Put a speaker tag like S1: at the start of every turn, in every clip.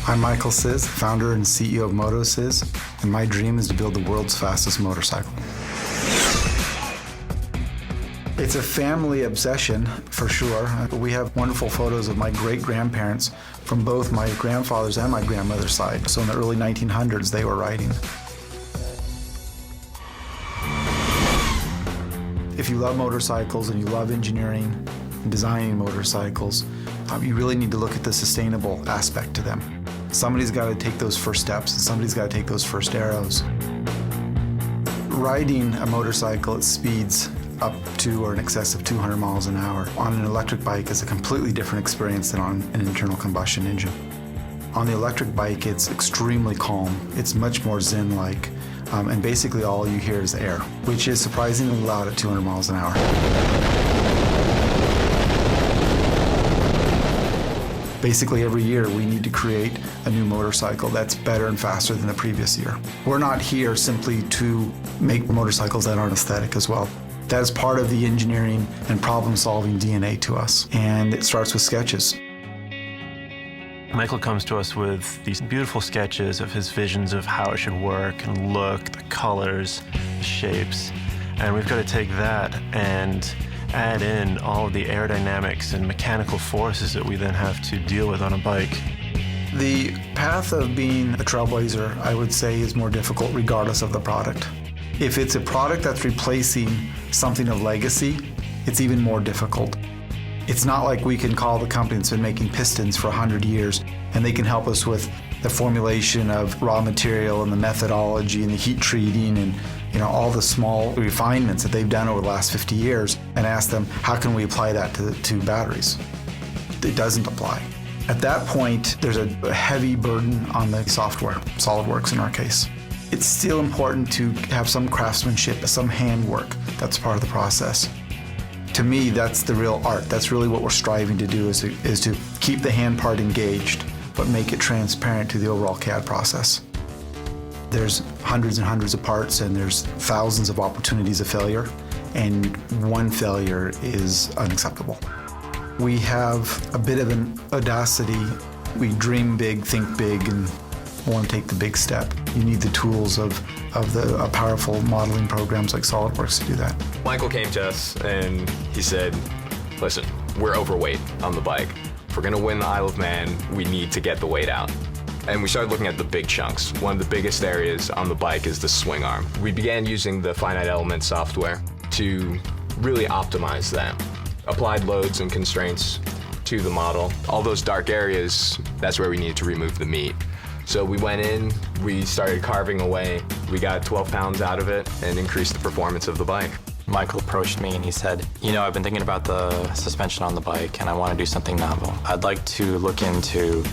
S1: I'm MotoCzysz, founder and CEO of MotoCzysz, and my dream is to build the world's fastest motorcycle. It's a family obsession, for sure. We have wonderful photos of my great-grandparents from both my grandfather's and my grandmother's side. So in the early 1900s, they were riding. If you love motorcycles and you love engineering and designing motorcycles, you really need to look at the sustainable aspect to them. Somebody's got to take those first steps, and somebody's got to take those first arrows. Riding a motorcycle at speeds up to or in excess of 200 miles an hour on an electric bike is a completely different experience than on an internal combustion engine. On the electric bike, it's extremely calm. It's much more zen-like, and basically all you hear is air, which is surprisingly loud at 200 miles an hour. Basically every year we need to create a new motorcycle that's better and faster than the previous year. We're not here simply to make motorcycles that aren't aesthetic as well. That is part of the engineering and problem-solving DNA to us, and it starts with sketches.
S2: Michael comes to us with these beautiful sketches of his visions of how it should work and look, the colors, the shapes, and we've got to take that and add in all of the aerodynamics and mechanical forces that we then have to deal with on a bike.
S1: The path of being a trailblazer, I would say, is more difficult regardless of the product. If it's a product that's replacing something of legacy, it's even more difficult. It's not like we can call the company that's been making pistons for 100 years and they can help us with the formulation of raw material and the methodology and the heat treating and all the small refinements that they've done over the last 50 years and ask them, how can we apply that to batteries? It doesn't apply. At that point, there's a heavy burden on the software, SolidWorks in our case. It's still important to have some craftsmanship, some handwork. That's part of the process. To me, that's the real art. That's really what we're striving to do, is to keep the hand part engaged, but make it transparent to the overall CAD process. There's hundreds and hundreds of parts, and there's thousands of opportunities of failure, and one failure is unacceptable. We have a bit of an audacity. We dream big, think big, and want to take the big step. You need the tools of the powerful modeling programs like SolidWorks to do that.
S3: Michael came to us and he said, listen, we're overweight on the bike. If we're gonna win the Isle of Man, we need to get the weight out. And we started looking at the big chunks. One of the biggest areas on the bike is the swing arm. We began using the finite element software to really optimize that. Applied loads and constraints to the model. All those dark areas, that's where we needed to remove the meat. So we went in, we started carving away. We got 12 pounds out of it and increased the performance of the bike.
S4: Michael approached me and he said, I've been thinking about the suspension on the bike and I want to do something novel. I'd like to look into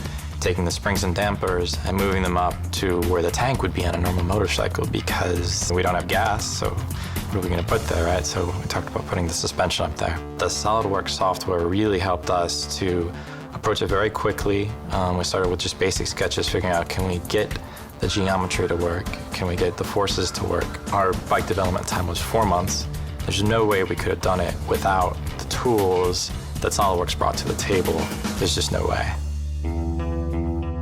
S4: taking the springs and dampers and moving them up to where the tank would be on a normal motorcycle, because we don't have gas, so what are we going to put there, right? So we talked about putting the suspension up there. The SolidWorks software really helped us to approach it very quickly. We started with just basic sketches, figuring out, can we get the geometry to work? Can we get the forces to work? Our bike development time was 4 months. There's no way we could have done it without the tools that SolidWorks brought to the table. There's just no way.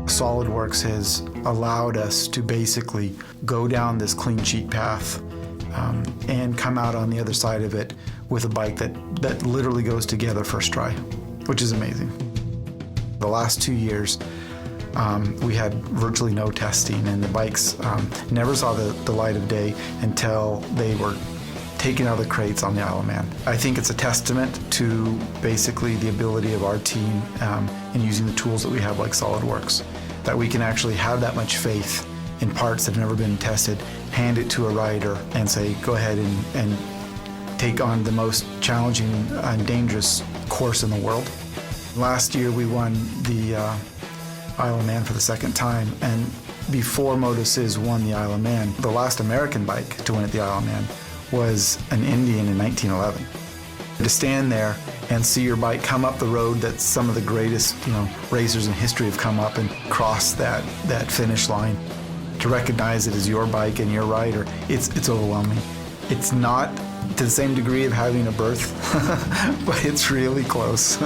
S1: SolidWorks has allowed us to basically go down this clean sheet path and come out on the other side of it with a bike that literally goes together first try, which is amazing. The last 2 years, we had virtually no testing, and the bikes never saw the light of day until they were taken out of the crates on the Isle of Man. I think it's a testament to basically the ability of our team in using the tools that we have like SolidWorks, that we can actually have that much faith in parts that have never been tested, hand it to a rider and say, go ahead and take on the most challenging and dangerous course in the world. Last year we won the Isle of Man for the second time, and before MotoCzysz won the Isle of Man, the last American bike to win at the Isle of Man was an Indian in 1911. To stand there and see your bike come up the road that some of the greatest racers in history have come up and cross that finish line, to recognize it as your bike and your rider, it's overwhelming. It's not to the same degree of having a birth, but it's really close.